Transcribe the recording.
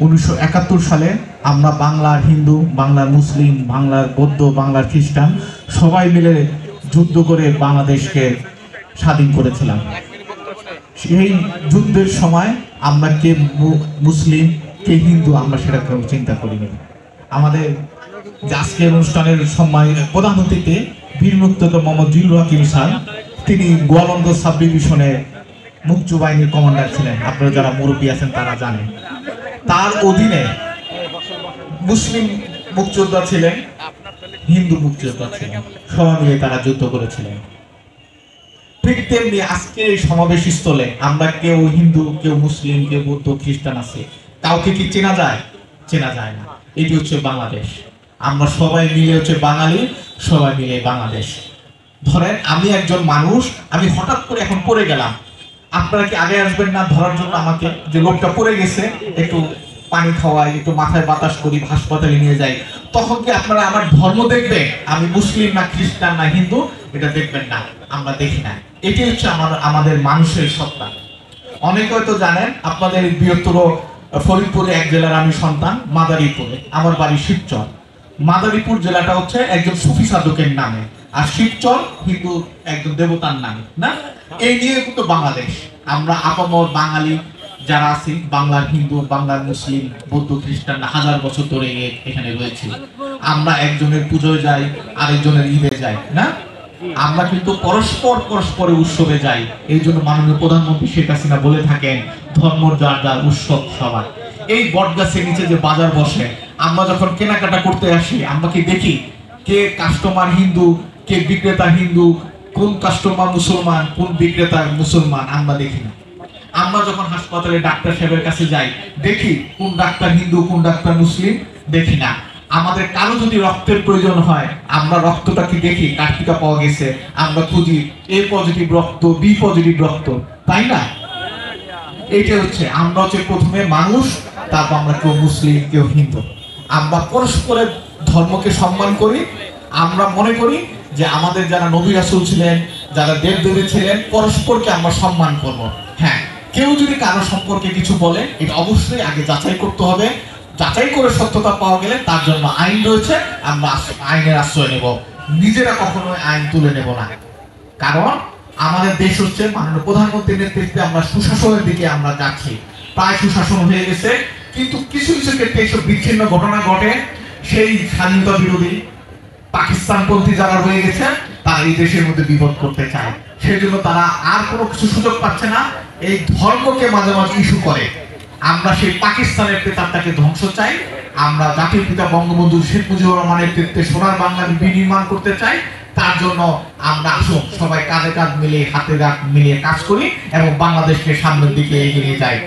1971 সালে আমরা বাংলার হিন্দু, বাংলার মুসলিম, বাংলার বৌদ্ধ, বাংলার খ্রিস্টান সবাই মিলে যুদ্ধ করে বাংলাদেশকে স্বাধীন করেছিলাম। সেই যুদ্ধের সময় আমরা কে মুসলিম কে হিন্দু আমরা সেটা কেউ চিন্তা করিনি। আমাদের আজকের অনুষ্ঠানের সম্মানিত প্রধান অতিথি বীর মুক্তিযোদ্ধা মোহাম্মদ জিল্লুর হাকিম স্যার, তিনি গোয়ালন্দ সাব ডিভিশনের মুক্তিযুদ্ধ বাহিনীর কমান্ডার ছিলেন। আপনারা যারা মুরব্বী আছেন তারা জানেন। তার অধীনে মুসলিম মুক্তিযোদ্ধা ছিলেন, হিন্দু মুক্তিযোদ্ধা ছিলেন, সবাই মিলে তারা যুদ্ধ করেছিলেন। ঠিক তেমনি আজকে এই সমাবেশ স্থলে আমরা কেউ হিন্দু, কেউ মুসলিম, কেউ বৌদ্ধ, খ্রিস্টান আছে, কাউকে কি চেনা যায়? চেনা যায় না। এটি হচ্ছে বাংলাদেশ। আমরা সবাই মিলে হচ্ছে বাঙালি, সবাই মিলে বাংলাদেশ। ধরেন আমি একজন মানুষ, আমি হঠাৎ করে এখন পড়ে গেলাম, আপনারা কি আগে আসবেন না ধরার জন্য আমাকে? যে লোকটা পড়ে গেছে, একটু পানি খাওয়াই, একটু মাথায় বাতাস করি, হাসপাতালে নিয়ে যাই, তখন কি আপনারা আমার ধর্ম দেখবেন? আমি মুসলিম না খ্রিস্টান না হিন্দু এটা দেখবেন না, আমরা দেখি না। এটি হচ্ছে আমাদের মানুষের সত্তা। অনেকে হয়তো জানেন, আপনাদের বৃহত্তর ফরিদপুরে এক জেলার আমি সন্তান, মাদারীপুরে আমার বাড়ি শিবচর। মাদারীপুর জেলাটা হচ্ছে একজন সুফি সাধকের নামে, আর শিবচর হিন্দু একজন দেবতার নামে না। এই নিয়ে কিন্তু বাংলাদেশ, আমরা আপামর বাঙালি যারা আছি, বাংলার হিন্দু, বাংলার মুসলিম, বৌদ্ধ, খ্রিস্টান হাজার বছর ধরে এখানে রয়েছে। আমরা একজনের পুজোয় যাই, আরেকজনের ঈদে যাই না। আমরা কিন্তু পরস্পরের উৎসবে যাই। এই জন্য মাননীয় প্রধানমন্ত্রী শেখ হাসিনা বলে থাকেন, ধর্ম যার যার, উৎসব সবার। এই বটগাছের নিচে যে বাজার বসে, আমরা যখন কেনাকাটা করতে আসি, আমরা কি দেখি কে কাস্টমার হিন্দু, কে বিক্রেতা হিন্দু, কোন কাস্টমার মুসলমান, কোন বিক্রেতা মুসলমান? আমরা দেখি না। আমরা যখন হাসপাতালে ডাক্তার সাহেবের কাছে যাই, দেখি কোন ডাক্তার হিন্দু, কোন ডাক্তার মুসলিম? দেখি না। আমাদের কারো যদি রক্তের প্রয়োজন হয়, আমরা রক্তটাকে দেখি, কার টিকা পাওয়া গেছে, আমরা খুঁজি এ পজিটিভ রক্ত, বি পজিটিভ রক্ত, তাই না? এইটা হচ্ছে আমরা হচ্ছে প্রথমে মানুষ, তারপর আমরা কেউ মুসলিম, কেউ হিন্দু। আমরা পরস্পরের ধর্মকে সম্মান করি। আমরা মনে করি যে আমাদের যারা নবী রাসূল ছিলেন, যারা দেবদেবী ছিলেন, পরস্পরকে আমরা সম্মান করব। হ্যাঁ, কেউ যদি কারো সম্পর্কে কিছু বলে, এটা অবশ্যই আগে যাচাই করতে হবে। যাচাই করে সত্যতা পাওয়া গেলে তার জন্য আইন রয়েছে, আমরা আইনের আশ্রয় নেব। নিজেরা কখনোই আইন তুলে নেব না। কারণ আমাদের দেশ হচ্ছে মাননীয় প্রধানমন্ত্রীর নেতৃত্বে আমরা সুশাসনের দিকে আমরা যাচ্ছি। প্রায় সুশাসন হয়ে গেছে, কিন্তু কিছু কিছু ক্ষেত্রে এইসব বিচ্ছিন্ন ঘটনা ঘটে। সেই স্বাধীনতা বিরোধী পাকিস্তানপন্থী যারা রয়ে গেছে, তারা এই দেশের মধ্যে বিপদ করতে চায়। সেই জন্য তারা আর কোনো কিছু সুযোগ পাচ্ছে না, এই ধর্মকে মাঝে মাঝে ইস্যু করে। আমরা সেই পাকিস্তানের প্রেতাত্মাকে ধ্বংস চাই। আমরা জাতির পিতা বঙ্গবন্ধু শেখ মুজিবুর রহমানের নেতৃত্বে সোনার বাংলা বিনির্মাণ করতে চাই। তার জন্য আমরা সবাই কাঁধে কাঁধ মিলিয়ে, হাতে হাত মিলিয়ে কাজ করি এবং বাংলাদেশকে সামনের দিকে এগিয়ে নিয়ে যাই।